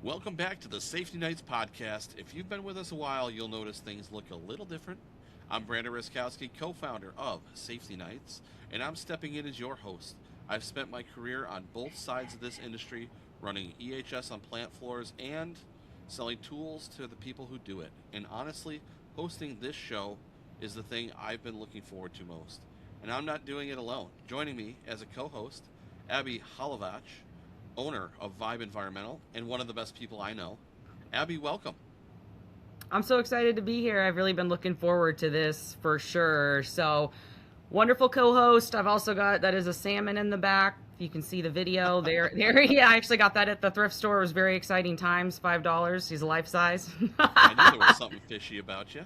Welcome back to the Safety Nights podcast. If you've been with us a while, you'll notice things look a little different. I'm Brandon Riskowski, co-founder of Safety Nights, and I'm stepping in as your host. I've spent my career on both sides of this industry, running EHS on plant floors and selling tools to the people who do it. And honestly, hosting this show is the thing I've been looking forward to most. And I'm not doing it alone. Joining me as a co-host, Abby Holovach, owner of Vibe Environmental and one of the best people I know. Abby, welcome. I'm so excited to be here. I've really been looking forward to this for sure. So, wonderful co-host. I've also got, that is a salmon in the back. You can see the video there. Yeah, I actually got that at the thrift store. It was very exciting times, $5. He's life size. I knew there was something fishy about you.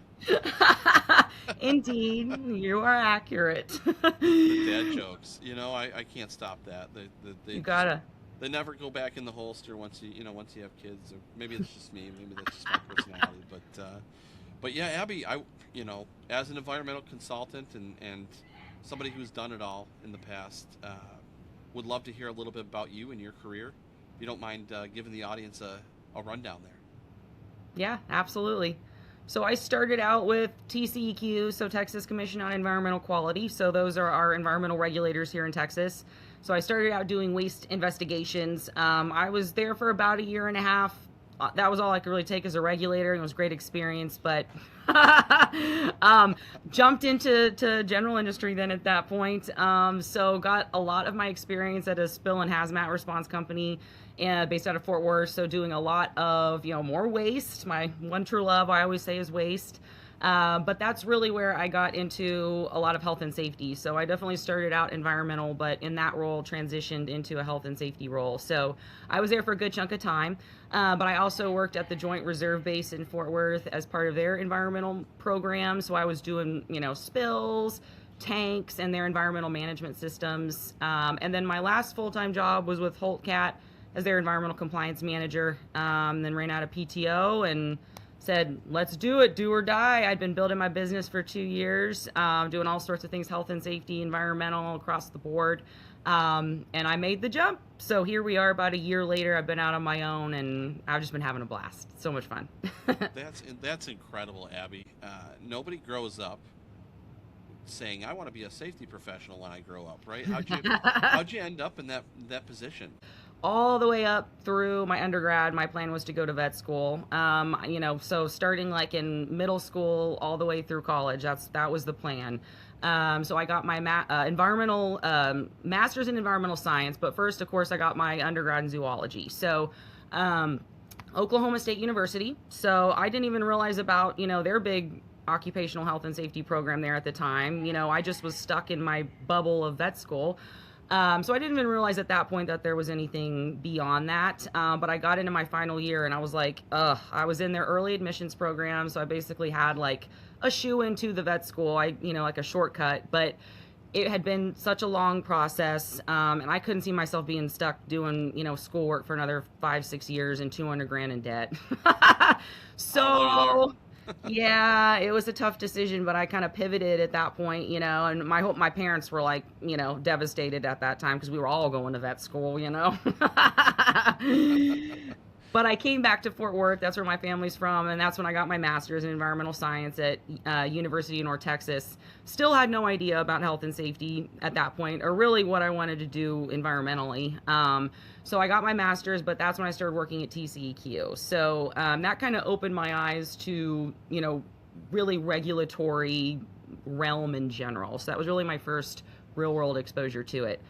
Indeed, you are accurate. The dad jokes. I can't stop that. You gotta. They never go back in the holster once you have kids, or maybe it's just me, maybe that's just my personality. But yeah, Abby, as an environmental consultant and somebody who's done it all in the past, would love to hear a little bit about you and your career. If you don't mind giving the audience a rundown there. Yeah, absolutely. So I started out with TCEQ, so Texas Commission on Environmental Quality. So those are our environmental regulators here in Texas. So I started out doing waste investigations. I was there for about a year and a half. That was all I could really take as a regulator. It was a great experience, but jumped into general industry then at that point. So got a lot of my experience at a spill and hazmat response company based out of Fort Worth. So doing a lot of, more waste. My one true love, I always say, is waste. But that's really where I got into a lot of health and safety. So I definitely started out environmental, but in that role transitioned into a health and safety role. So I was there for a good chunk of time. But I also worked at the Joint Reserve Base in Fort Worth as part of their environmental program. So I was doing, spills, tanks, and their environmental management systems. And then my last full-time job was with Holtcat as their environmental compliance manager. Then ran out of PTO and said, let's do it, do or die. I'd been building my business for 2 years, doing all sorts of things, health and safety, environmental, across the board. And I made the jump. So here we are about a year later. I've been out on my own and I've just been having a blast. So much fun. That's incredible, Abby. Nobody grows up saying, I want to be a safety professional when I grow up, right? How'd you end up in that position? All the way up through my undergrad, my plan was to go to vet school. So starting like in middle school all the way through college, that was the plan. So I got my environmental master's in environmental science, but first, of course, I got my undergrad in zoology. So Oklahoma State University. So I didn't even realize about their big occupational health and safety program there at the time. I just was stuck in my bubble of vet school. So I didn't even realize at that point that there was anything beyond that. But I got into my final year and I was like, I was in their early admissions program. So I basically had like a shoe into the vet school, like a shortcut, but it had been such a long process. And I couldn't see myself being stuck doing, schoolwork for another 5-6 years and $200,000 in debt. So yeah, it was a tough decision, but I kind of pivoted at that point, and my parents were like, devastated at that time because we were all going to vet school, But I came back to Fort Worth. That's where my family's from. And that's when I got my master's in environmental science at University of North Texas. Still had no idea about health and safety at that point, or really what I wanted to do environmentally. So I got my master's, but that's when I started working at TCEQ. So that kind of opened my eyes to, really regulatory realm in general. So that was really my first real world exposure to it.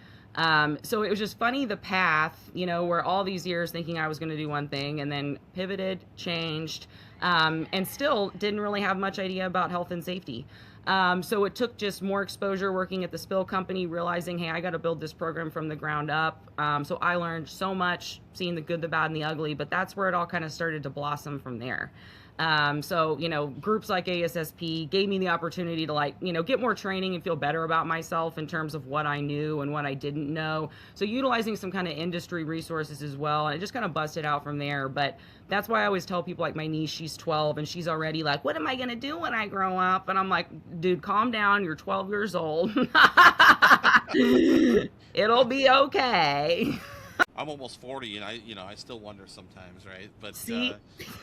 So it was just funny, the path, where all these years thinking I was going to do one thing and then pivoted, changed, and still didn't really have much idea about health and safety. So it took just more exposure working at the spill company, realizing, hey, I got to build this program from the ground up. So I learned so much, seeing the good, the bad, and the ugly, but that's where it all kind of started to blossom from there. So, groups like ASSP gave me the opportunity to get more training and feel better about myself in terms of what I knew and what I didn't know. So utilizing some kind of industry resources as well. And it just kind of busted out from there. But that's why I always tell people, like my niece, she's 12 and she's already like, what am I going to do when I grow up? And I'm like, dude, calm down. You're 12 years old. It'll be okay. I'm almost 40, and I still wonder sometimes, right? But See?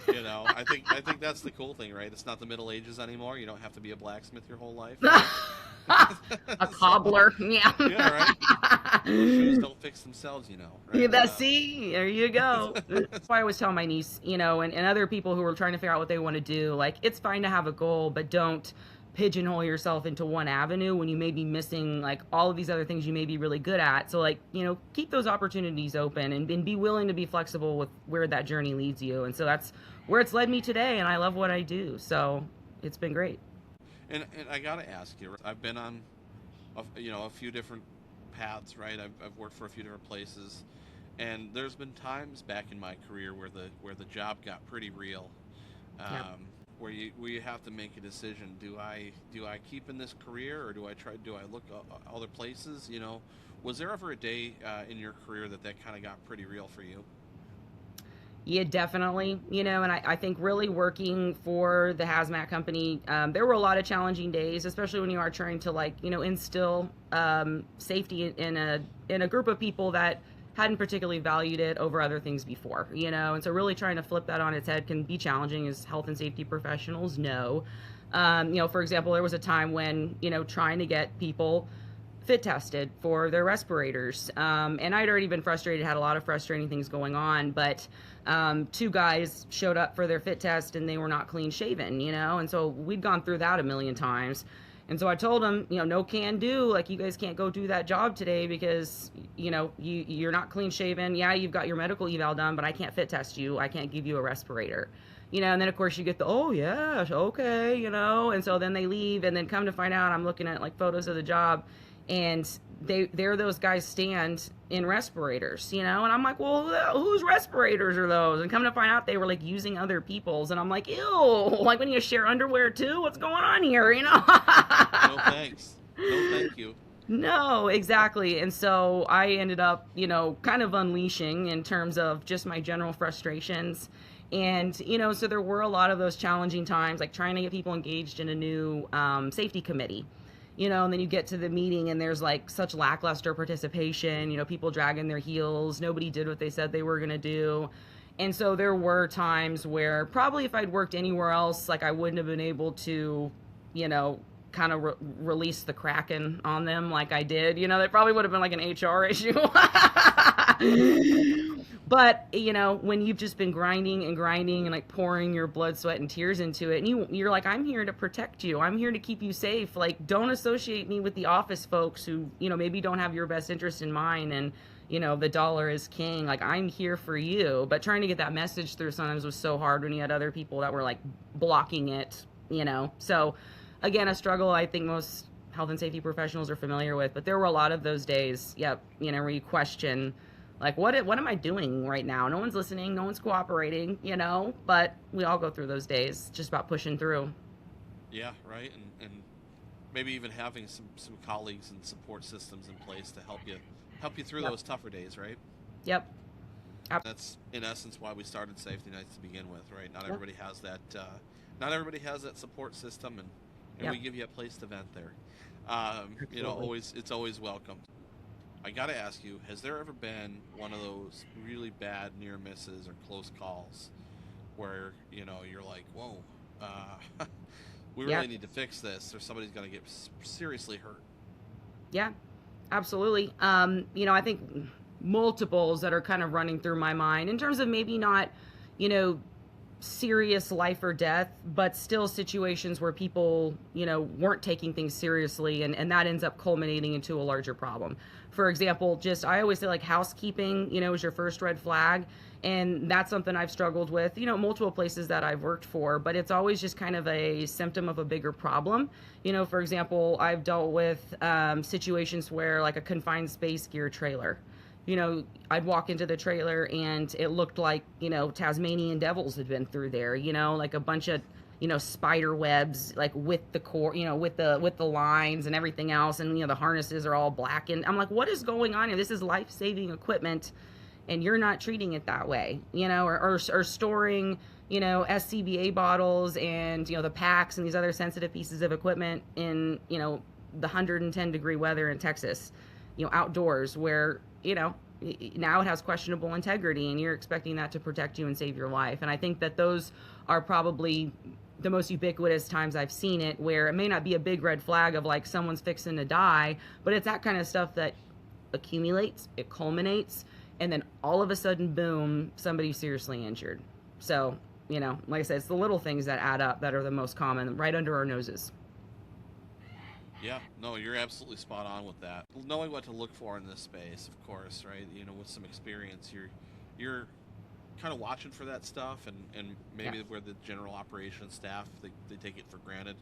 I think that's the cool thing, right? It's not the Middle Ages anymore. You don't have to be a blacksmith your whole life, right? A So, cobbler. Yeah. yeah, right. Shoes don't fix themselves, Yeah, right? see, there you go. That's why I always tell my niece, and other people who are trying to figure out what they want to do, like, it's fine to have a goal, but don't pigeonhole yourself into one avenue when you may be missing, like, all of these other things you may be really good at. So, like, keep those opportunities open, and be willing to be flexible with where that journey leads you. And so that's where it's led me today, and I love what I do. So it's been great. And I gotta ask you, I've been on, a few different paths, right? I've worked for a few different places, and there's been times back in my career where the job got pretty real, Yeah. where you have to make a decision. Do I keep in this career, or do I look other places? Was there ever a day in your career that kind of got pretty real for you? Yeah, definitely. And I think really working for the hazmat company, there were a lot of challenging days, especially when you are trying to, like, instill safety in a group of people that hadn't particularly valued it over other things before. And so really trying to flip that on its head can be challenging, as health and safety professionals know. For example, there was a time when, trying to get people fit tested for their respirators. And I'd already been frustrated, had a lot of frustrating things going on, but two guys showed up for their fit test and they were not clean shaven, and so we'd gone through that a million times. And so I told them, no can do, like, you guys can't go do that job today because, you're not clean shaven. Yeah, you've got your medical eval done, but I can't fit test you. I can't give you a respirator. And then of course you get the, oh yeah, okay, and so then they leave, and then come to find out I'm looking at, like, photos of the job, and there those guys stand in respirators, and I'm like, well, whose respirators are those? And come to find out they were, like, using other people's, and I'm like, ew, like, when you share underwear too, what's going on here? No thanks. No thank you. No, exactly. And so I ended up, kind of unleashing in terms of just my general frustrations. And, so there were a lot of those challenging times, like trying to get people engaged in a new safety committee. And then you get to the meeting and there's, like, such lackluster participation, people dragging their heels. Nobody did what they said they were going to do. And so there were times where probably if I'd worked anywhere else, like, I wouldn't have been able to, kind of release the Kraken on them like I did. That probably would have been like an HR issue. But, when you've just been grinding and, like, pouring your blood, sweat, and tears into it, and you're like, I'm here to protect you. I'm here to keep you safe. Like, don't associate me with the office folks who, maybe don't have your best interest in mind, and, the dollar is king. Like, I'm here for you. But trying to get that message through sometimes was so hard when you had other people that were, like, blocking it, So, again, a struggle I think most health and safety professionals are familiar with. But there were a lot of those days, where you question, like, what am I doing right now? No one's listening, no one's cooperating, but we all go through those days, just about pushing through. Yeah, right. And maybe even having some colleagues and support systems in place to help you through Yep. those tougher days, right? Yep. That's in essence why we started Safety Nights to begin with, right? Not Yep. everybody has that. Not everybody has that support system, and Yep. we give you a place to vent there. Absolutely. It's always welcome. I gotta ask you, has there ever been one of those really bad near misses or close calls where you're like, whoa, we Yeah. really need to fix this, or somebody's gonna get seriously hurt? Yeah, absolutely. I think multiples that are kind of running through my mind in terms of maybe not, you know, serious life or death, but still situations where people, weren't taking things seriously, and that ends up culminating into a larger problem. For example, I always say, like, housekeeping, is your first red flag. And that's something I've struggled with, multiple places that I've worked for, but it's always just kind of a symptom of a bigger problem. For example, I've dealt with situations where, like, a confined space gear trailer, I'd walk into the trailer and it looked like, Tasmanian devils had been through there, like a bunch of, spider webs, like, with the core, with the lines and everything else. And, the harnesses are all black. And I'm like, what is going on here? This is life-saving equipment, and you're not treating it that way, or storing, SCBA bottles and, the packs and these other sensitive pieces of equipment in, the 110-degree weather in Texas, outdoors, where, now it has questionable integrity, and you're expecting that to protect you and save your life. And I think that those are probably the most ubiquitous times I've seen it, where it may not be a big red flag of like someone's fixing to die, but it's that kind of stuff that accumulates, it culminates, and then all of a sudden, boom, somebody's seriously injured. So, like I said, it's the little things that add up that are the most common, right under our noses. Yeah, no, you're absolutely spot on with that. Knowing what to look for in this space, of course, right? With some experience, you're kind of watching for that stuff, and maybe where the general operations staff they take it for granted.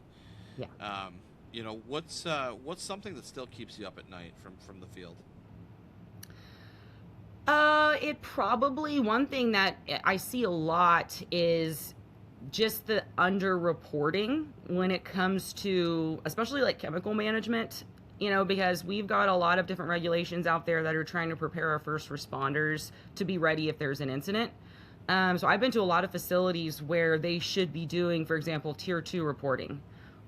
Yeah. What's something that still keeps you up at night from the field? It probably, one thing that I see a lot is just the underreporting when it comes to, especially like chemical management, because we've got a lot of different regulations out there that are trying to prepare our first responders to be ready if there's an incident. So I've been to a lot of facilities where they should be doing, for example, tier 2 reporting,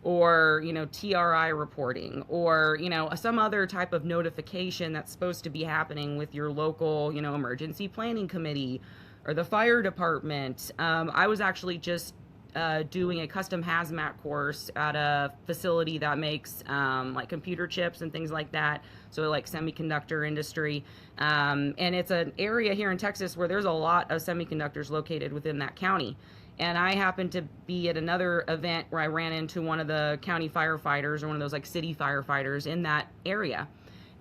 or TRI reporting, or some other type of notification that's supposed to be happening with your local emergency planning committee or the fire department. I was actually just doing a custom hazmat course at a facility that makes like computer chips and things like that, so like semiconductor industry, and it's an area here in Texas where there's a lot of semiconductors located within that county. And I happened to be at another event where I ran into one of the county firefighters, or one of those like city firefighters in that area.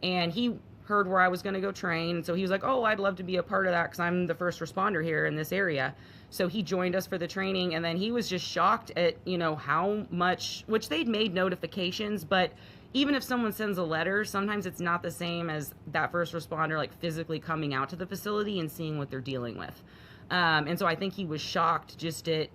And he heard where I was going to go train. So he was like, oh, I'd love to be a part of that because I'm the first responder here in this area. So he joined us for the training. And then he was just shocked at, how much, which they'd made notifications, but even if someone sends a letter, sometimes it's not the same as that first responder, like physically coming out to the facility and seeing what they're dealing with. And so I think he was shocked just at,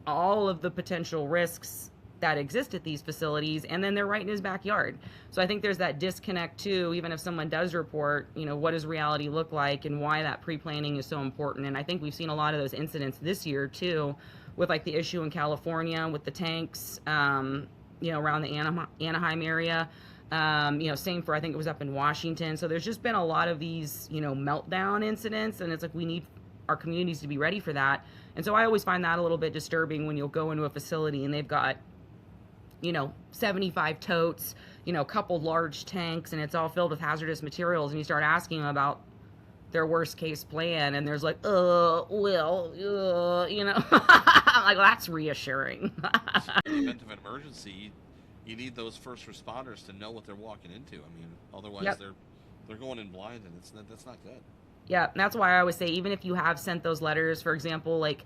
all of the potential risks that exist at these facilities, and then they're right in his backyard. So I think there's that disconnect too, even if someone does report, what does reality look like, and why that pre-planning is so important. And I think we've seen a lot of those incidents this year too, with like the issue in California with the tanks, around the Anaheim area. Same for, I think it was up in Washington. So there's just been a lot of these, meltdown incidents, and it's like we need our communities to be ready for that. And so I always find that a little bit disturbing when you'll go into a facility and they've got 75 totes, a couple large tanks, and it's all filled with hazardous materials, and you start asking them about their worst case plan, and there's like, like, that's reassuring. In the event of an emergency, you need those first responders to know what they're walking into. I mean, otherwise they're going in blind, and that's not good. Yeah, and that's why I always say, even if you have sent those letters, for example, like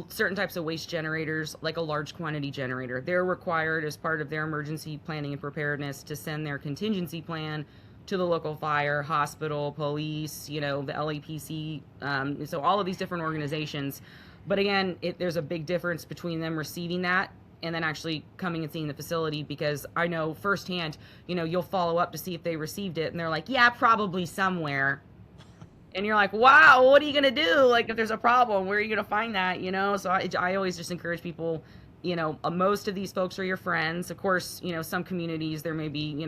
certain types of waste generators, like a large quantity generator, they're required as part of their emergency planning and preparedness to send their contingency plan to the local fire, hospital, police, the LAPC, so all of these different organizations. But again, there's a big difference between them receiving that and then actually coming and seeing the facility, because I know firsthand, you'll follow up to see if they received it, and they're like, yeah, probably somewhere. And you're like, wow, what are you going to do? Like, if there's a problem, where are you going to find that? So I always just encourage people, most of these folks are your friends. Of course, some communities, there may be,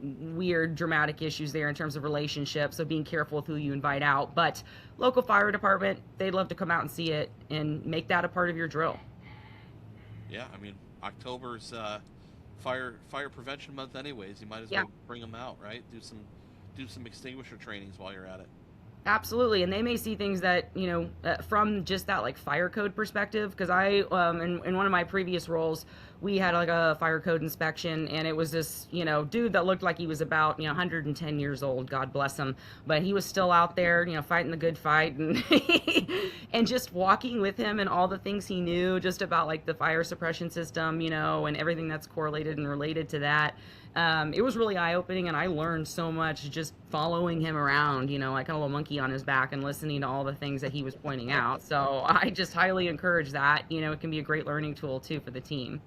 weird, dramatic issues there in terms of relationships. So being careful with who you invite out. But local fire department, they'd love to come out and see it and make that a part of your drill. Yeah, I mean, October's fire prevention month anyways. You might as well bring them out, right? Do some extinguisher trainings while you're at it. Absolutely. And they may see things that, from just that like fire code perspective, because I, in one of my previous roles, we had like a fire code inspection, and it was this, dude that looked like he was about, 110 years old, God bless him. But he was still out there, fighting the good fight, and and just walking with him and all the things he knew just about like the fire suppression system, and everything that's correlated and related to that. It was really eye-opening, and I learned so much just following him around, like a little monkey on his back, and listening to all the things that he was pointing out. So I just highly encourage that. It can be a great learning tool too for the team.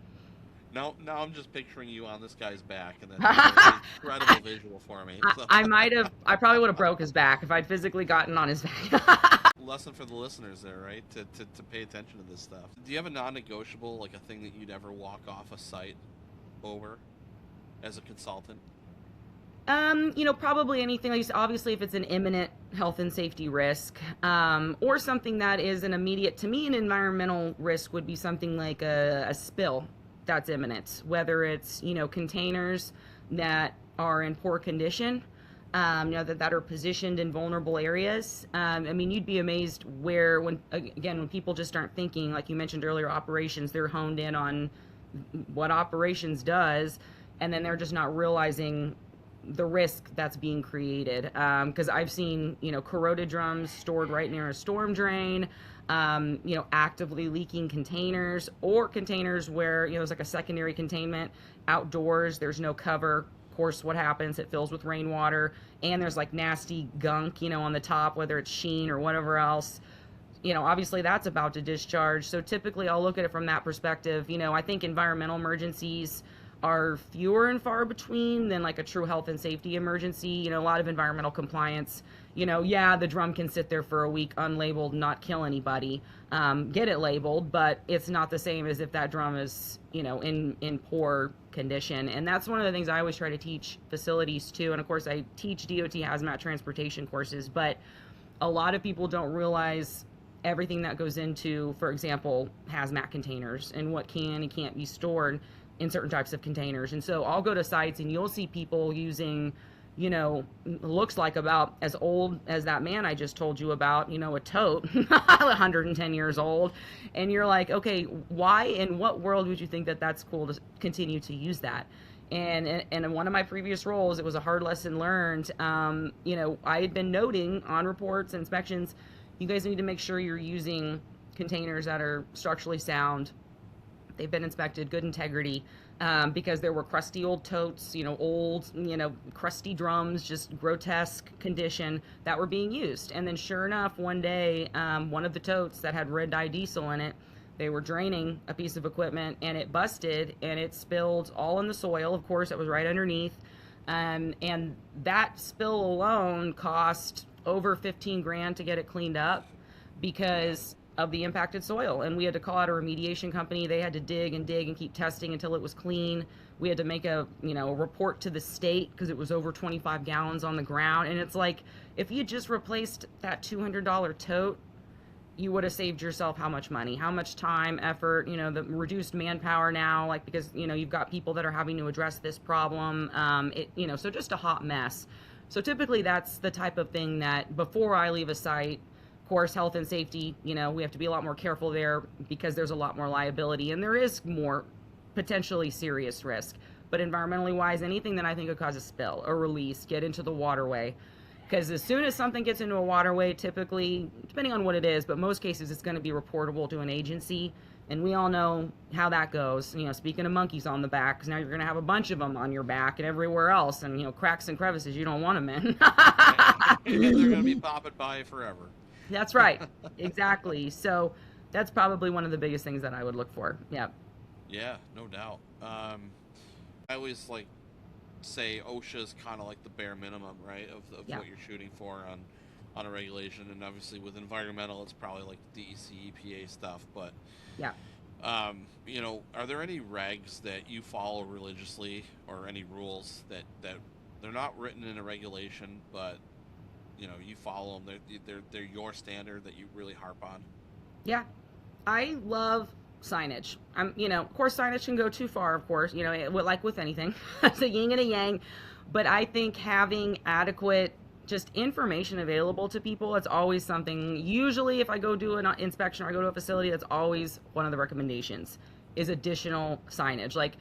Now I'm just picturing you on this guy's back, and that's an incredible visual for me. So. I probably would have broke his back if I'd physically gotten on his back. Lesson for the listeners there, right? To pay attention to this stuff. Do you have a non-negotiable, like a thing that you'd ever walk off a site over as a consultant? Probably anything. Like, obviously, if it's an imminent health and safety risk, or something that is an immediate, to me, an environmental risk would be something like a spill that's imminent, whether it's, containers that are in poor condition, that are positioned in vulnerable areas. You'd be amazed when people just aren't thinking, like you mentioned earlier, operations, they're honed in on what operations does, and then they're just not realizing the risk that's being created. Because I've seen, corroded drums stored right near a storm drain, actively leaking containers, or containers where, there's like a secondary containment outdoors, there's no cover. Of course, what happens, it fills with rainwater, and there's like nasty gunk, on the top, whether it's sheen or whatever else. Obviously that's about to discharge. So typically I'll look at it from that perspective. I think environmental emergencies are fewer and far between than like a true health and safety emergency. A lot of environmental compliance, the drum can sit there for a week unlabeled, not kill anybody, get it labeled, but it's not the same as if that drum is, in poor condition. And that's one of the things I always try to teach facilities too. And of course I teach DOT hazmat transportation courses, but a lot of people don't realize everything that goes into, for example, hazmat containers and what can and can't be stored in certain types of containers. And so I'll go to sites and you'll see people using, looks like about as old as that man I just told you about, a tote, 110 years old. And you're like, okay, why, in what world would you think that that's cool to continue to use that? And in one of my previous roles, it was a hard lesson learned. I had been noting on reports and inspections, you guys need to make sure you're using containers that are structurally sound. They've been inspected, good integrity, because there were crusty old totes, old, crusty drums, just grotesque condition that were being used. And then sure enough, one day, one of the totes that had red dye diesel in it, they were draining a piece of equipment and it busted and it spilled all in the soil. Of course, it was right underneath. And that spill alone cost over 15 grand to get it cleaned up because of the impacted soil. And we had to call out a remediation company. They had to dig and keep testing until it was clean. We had to make a report to the state because it was over 25 gallons on the ground. And it's like, if you just replaced that $200 tote, you would have saved yourself how much money, how much time, effort, the reduced manpower now, like, because, you've got people that are having to address this problem. So just a hot mess. So typically that's the type of thing that before I leave a site, of course, health and safety, we have to be a lot more careful there because there's a lot more liability and there is more potentially serious risk. But environmentally wise, anything that I think could cause a spill, a release, get into the waterway. Because as soon as something gets into a waterway, typically, depending on what it is, but most cases it's going to be reportable to an agency. And we all know how that goes. Speaking of monkeys on the back, because now you're going to have a bunch of them on your back and everywhere else. And, cracks and crevices, you don't want them in. They're going to be popping by forever. That's right. Exactly. So that's probably one of the biggest things that I would look for. Yeah. Yeah, no doubt. I always say OSHA is kind of like the bare minimum, right, of what you're shooting for on a regulation. And obviously with environmental, it's probably like DEC, EPA stuff. But yeah, are there any regs that you follow religiously or any rules that they're not written in a regulation, but you follow them, they're your standard that you really harp on? Yeah, I love signage. Of course signage can go too far, of course, like with anything. It's a yin and a yang, but I think having adequate just information available to people, it's always something. Usually if I go do an inspection or I go to a facility, that's always one of the recommendations is additional signage. Like,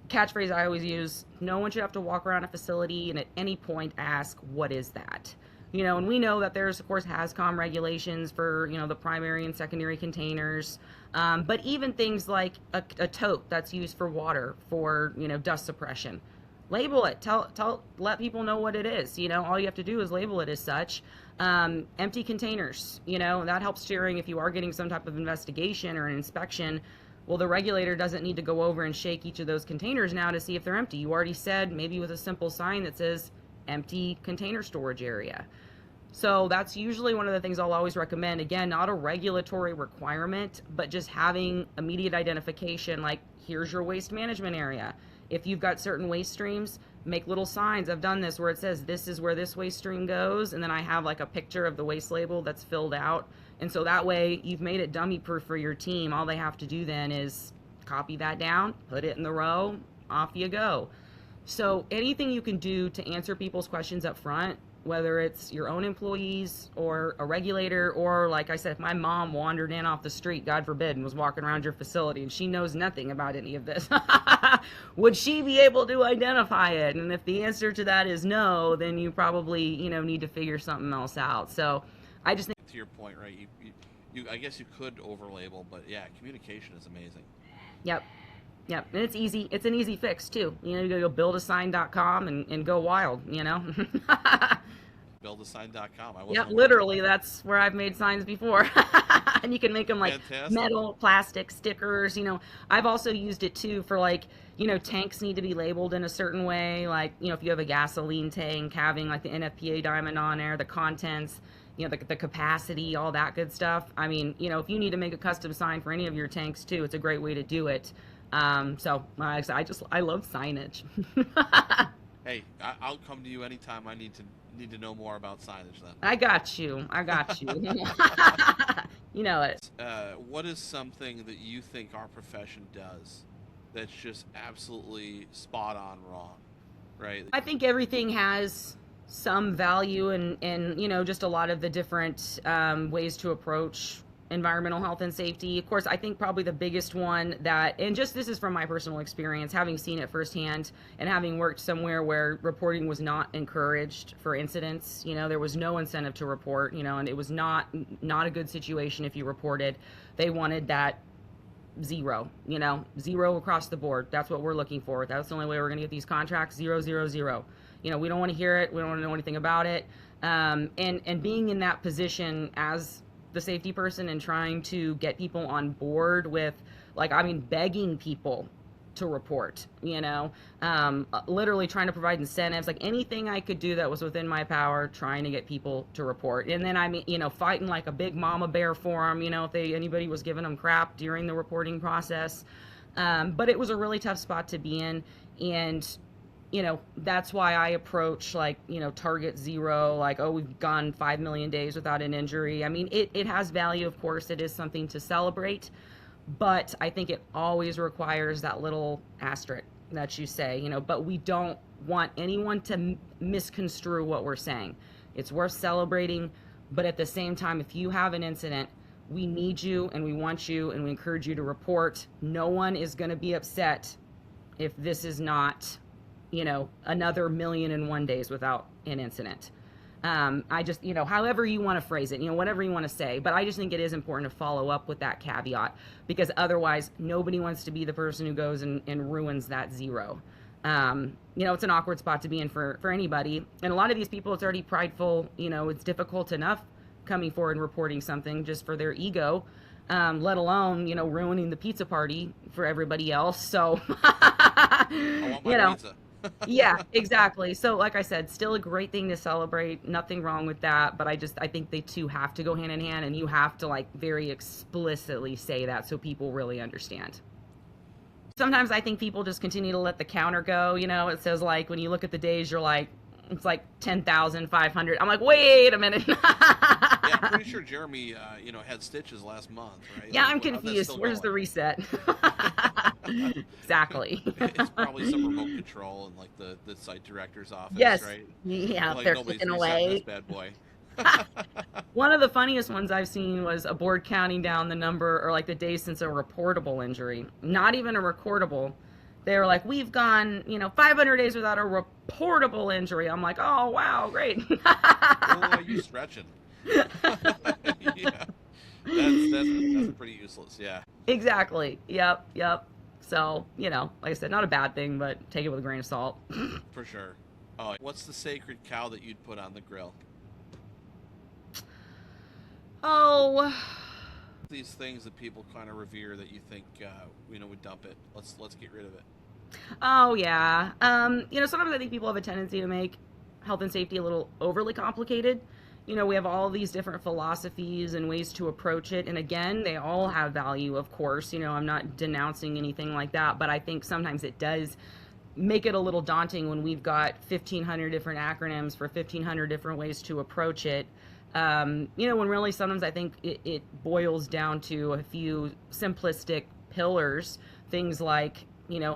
catchphrase I always use, no one should have to walk around a facility and at any point ask, what is that? And we know that there's, of course, HazCom regulations for, the primary and secondary containers. But even things like a tote that's used for water, for, dust suppression. Label it. Let people know what it is. All you have to do is label it as such. Empty containers, that helps steering if you are getting some type of investigation or an inspection. Well, the regulator doesn't need to go over and shake each of those containers now to see if they're empty. You already said, maybe with a simple sign that says empty container storage area. So that's usually one of the things I'll always recommend. Again, not a regulatory requirement, but just having immediate identification, like, here's your waste management area. If you've got certain waste streams, make little signs. I've done this where it says, this is where this waste stream goes. And then I have like a picture of the waste label that's filled out. And so that way you've made it dummy proof for your team. All they have to do then is copy that down, put it in the row, off you go. So anything you can do to answer people's questions up front, whether it's your own employees or a regulator, or like I said, if my mom wandered in off the street, God forbid, and was walking around your facility and she knows nothing about any of this, would she be able to identify it? And if the answer to that is no, then you probably, need to figure something else out. So I just think, to your point, right, you I guess you could overlabel, but yeah, communication is amazing. Yep. And it's easy. It's an easy fix too. You go buildasign.com and go wild, Buildasign.com. Yep, literally, that's where I've made signs before. And you can make them like fantastic. Metal, plastic, stickers. I've also used it too for like, tanks need to be labeled in a certain way. Like, if you have a gasoline tank, having like the NFPA diamond on there, the contents, the capacity, all that good stuff. I mean, if you need to make a custom sign for any of your tanks too, it's a great way to do it. So I love signage. Hey, I'll come to you anytime I need to know more about signage then. I got you. You know it. What is something that you think our profession does that's just absolutely spot on wrong, right? I think everything has some value and just a lot of the different ways to approach environmental health and safety. Of course, I think probably the biggest one and just this is from my personal experience, having seen it firsthand and having worked somewhere where reporting was not encouraged for incidents. There was no incentive to report, and it was not a good situation if you reported. They wanted that zero across the board. That's what we're looking for. That's the only way we're going to get these contracts, 0, 0, 0. We don't want to hear it. We don't want to know anything about it. And being in that position as the safety person and trying to get people on board with, begging people to report, literally trying to provide incentives, like anything I could do that was within my power, trying to get people to report. And then fighting like a big mama bear for them, if anybody was giving them crap during the reporting process. But it was a really tough spot to be in. And that's why I approach target zero, we've gone 5 million days without an injury. I mean, it has value, of course. It is something to celebrate, but I think it always requires that little asterisk that you say, but we don't want anyone to misconstrue what we're saying. It's worth celebrating, but at the same time, if you have an incident, we need you and we want you and we encourage you to report. No one is going to be upset if this is not another 1,000,001 days without an incident. I just, however you want to phrase it, whatever you want to say, but I just think it is important to follow up with that caveat, because otherwise nobody wants to be the person who goes and ruins that zero. It's an awkward spot to be in for anybody. And a lot of these people, it's already prideful, it's difficult enough coming forward and reporting something just for their ego, let alone, ruining the pizza party for everybody else. So, I want my pizza. Yeah, exactly. So like I said, still a great thing to celebrate. Nothing wrong with that. But I think they two have to go hand in hand, and you have to very explicitly say that so people really understand. Sometimes I think people just continue to let the counter go. It says when you look at the days, you're it's 10,500. I'm like, wait a minute. Yeah, I'm pretty sure Jeremy, had stitches last month, right? Yeah, I'm confused. Where's the reset? Exactly. It's probably some remote control in the site director's office, yes. Right? Yeah, they're clicking away. This bad boy. One of the funniest ones I've seen was a board counting down the number or the days since a reportable injury. Not even a recordable. They were like, we've gone, 500 days without a reportable injury. I'm like, oh, wow, great. Are you stretching? Yeah. That's pretty useless, yeah. Exactly. Yep. So, like I said, not a bad thing, but take it with a grain of salt. For sure. Oh, what's the sacred cow that you'd put on the grill? Oh... These things that people kind of revere that you think would dump it. Let's get rid of it. Oh yeah. Sometimes I think people have a tendency to make health and safety a little overly complicated. We have all these different philosophies and ways to approach it, and again, they all have value, of course. I'm not denouncing anything like that, but I think sometimes it does make it a little daunting when we've got 1,500 different acronyms for 1,500 different ways to approach it. When really sometimes I think it boils down to a few simplistic pillars, things like,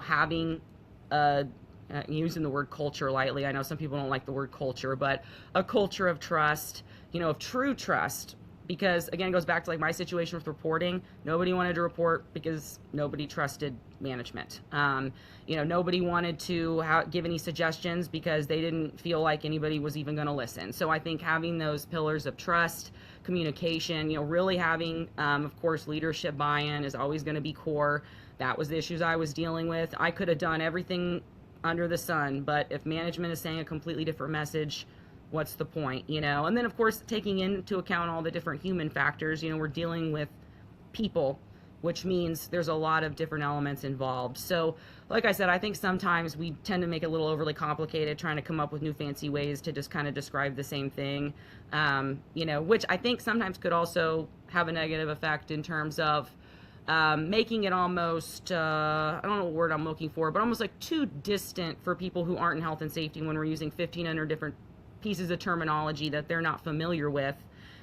having using the word culture lightly. I know some people don't like the word culture, but a culture of trust, of true trust. Because again, it goes back to like my situation with reporting. Nobody wanted to report because nobody trusted management. Nobody wanted to give any suggestions because they didn't feel like anybody was even going to listen. So I think having those pillars of trust, communication, really having, of course, leadership buy-in is always going to be core. That was the issues I was dealing with. I could have done everything under the sun, but if management is saying a completely different message, what's the point, And then, of course, taking into account all the different human factors, we're dealing with people, which means there's a lot of different elements involved. So, like I said, I think sometimes we tend to make it a little overly complicated, trying to come up with new fancy ways to just kind of describe the same thing, which I think sometimes could also have a negative effect in terms of making it almost, I don't know what word I'm looking for, but almost like too distant for people who aren't in health and safety when we're using 1,500 different pieces of terminology that they're not familiar with.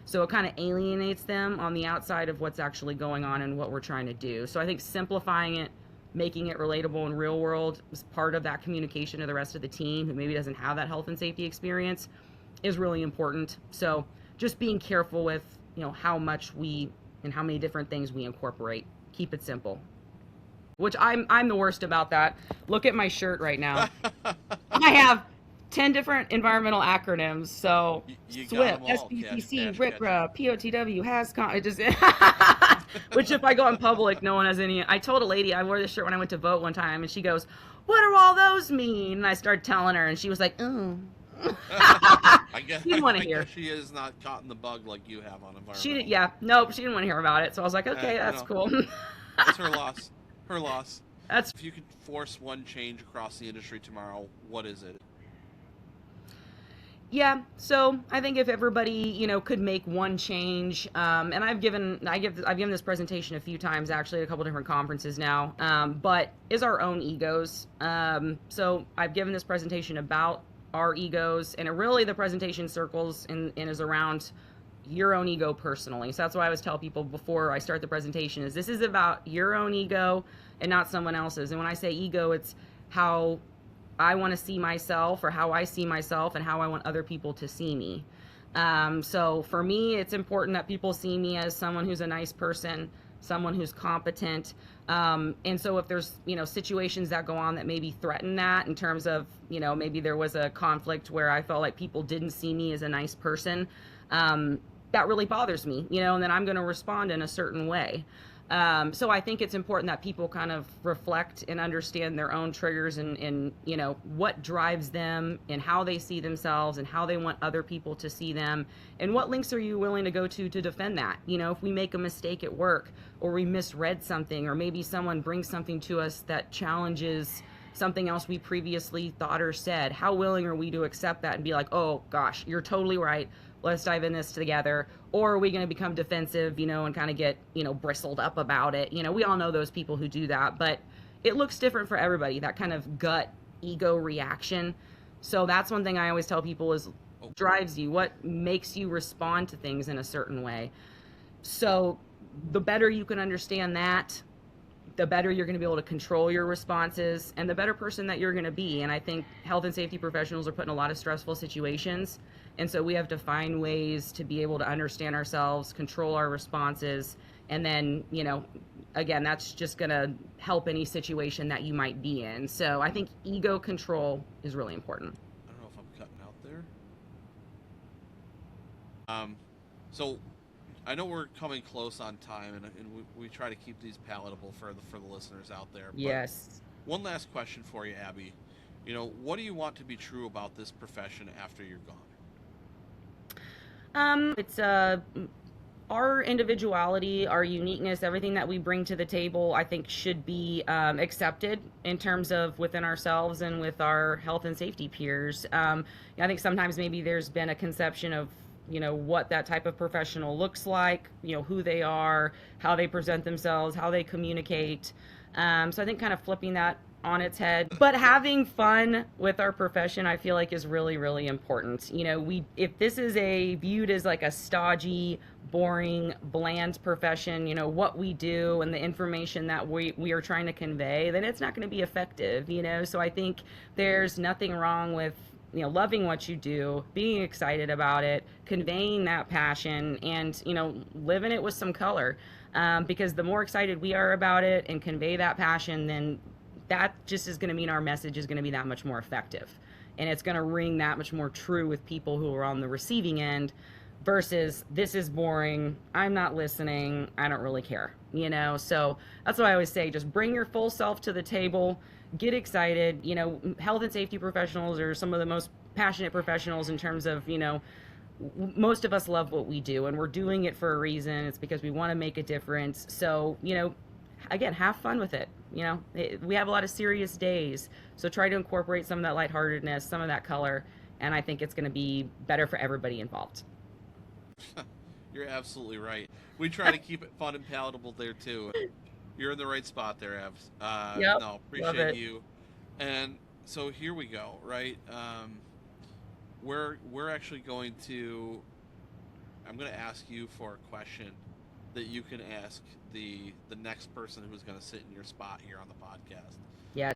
So it kind of alienates them on the outside of what's actually going on and what we're trying to do. So I think simplifying it, making it relatable in real world is part of that communication to the rest of the team who maybe doesn't have that health and safety experience is really important. So just being careful with, how much and how many different things we incorporate. Keep it simple. Which I'm the worst about that. Look at my shirt right now. I have 10 different environmental acronyms. So SWIP, SBCC, RCRA, POTW, HAZCOM. It just which if I go in public, no one has any. I told a lady I wore this shirt when I went to vote one time, and she goes, "What do all those mean?" And I started telling her, and she was like, "Oh." I guess she didn't want to hear. She is not caught in the bug like you have on environmental. She didn't want to hear about it. So I was like, okay, that's cool. That's her loss. Her loss. That's. If you could force one change across the industry tomorrow, what is it? Yeah, so I think if everybody, could make one change, and I've given this presentation a few times actually at a couple different conferences now, but is our own egos. So I've given this presentation about our egos, and the presentation circles and is around your own ego personally. So that's why I always tell people before I start the presentation is this is about your own ego and not someone else's. And when I say ego, it's how I want to see myself or how I see myself and how I want other people to see me. So for me, it's important that people see me as someone who's a nice person, someone who's competent. And so if there's, situations that go on that maybe threaten that in terms of, maybe there was a conflict where I felt like people didn't see me as a nice person, that really bothers me, and then I'm going to respond in a certain way. So I think it's important that people kind of reflect and understand their own triggers and what drives them and how they see themselves and how they want other people to see them and what links are you willing to go to defend that. If we make a mistake at work or we misread something or maybe someone brings something to us that challenges something else we previously thought or said, how willing are we to accept that and be like, oh gosh, you're totally right. Let's dive in this together. Or are we going to become defensive, and kind of get, bristled up about it? We all know those people who do that, but it looks different for everybody, that kind of gut ego reaction. So that's one thing I always tell people is drives you, what makes you respond to things in a certain way. So the better you can understand that, the better you're going to be able to control your responses and the better person that you're going to be. And I think health and safety professionals are put in a lot of stressful situations. And so we have to find ways to be able to understand ourselves, control our responses, and then, again, that's just going to help any situation that you might be in. So I think ego control is really important. I don't know if I'm cutting out there. So I know we're coming close on time, and we try to keep these palatable for the listeners out there. But yes. One last question for you, Abby. What do you want to be true about this profession after you're gone? It's our individuality, our uniqueness, everything that we bring to the table, I think should be accepted in terms of within ourselves and with our health and safety peers. I think sometimes maybe there's been a conception of, what that type of professional looks like, who they are, how they present themselves, how they communicate. So I think kind of flipping that on its head. But having fun with our profession, I feel like, is really, really important. You know, if this is viewed as like a stodgy, boring, bland profession, you know, what we do and the information that we are trying to convey, then it's not going to be effective, you know. So I think there's nothing wrong with, you know, loving what you do, being excited about it, conveying that passion, and, you know, living it with some color. Because the more excited we are about it and convey that passion, then that just is going to mean our message is going to be that much more effective. And it's going to ring that much more true with people who are on the receiving end versus this is boring, I'm not listening, I don't really care, you know? So that's why I always say, just bring your full self to the table, get excited. You know, health and safety professionals are some of the most passionate professionals in terms of, you know, most of us love what we do and we're doing it for a reason. It's because we want to make a difference. So, you know, again, have fun with it. You know, we have a lot of serious days, so try to incorporate some of that lightheartedness, some of that color, and I think it's going to be better for everybody involved. You're absolutely right. We try to keep it fun and palatable there too. You're in the right spot there, Evs. Yep, No, love appreciate it. you. And so here we go, right? We're actually going to. I'm going to ask you for a question that you can ask the next person who's going to sit in your spot here on the podcast. Yeah.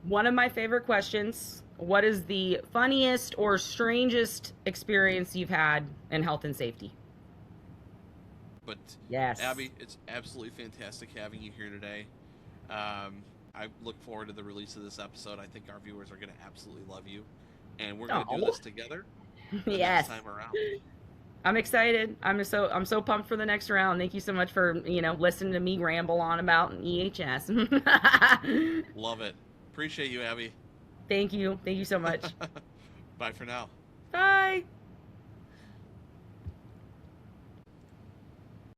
One of my favorite questions: what is the funniest or strangest experience you've had in health and safety? But Yes. Abby, it's absolutely fantastic having you here today. I look forward to the release of this episode. I think our viewers are going to absolutely love you, and we're going to do Oh. this together the Yes. next time around. I'm excited. I'm so pumped for the next round. Thank you so much for, you know, listening to me ramble on about EHS. Love it. Appreciate you, Abby. Thank you. Thank you so much. Bye for now. Bye.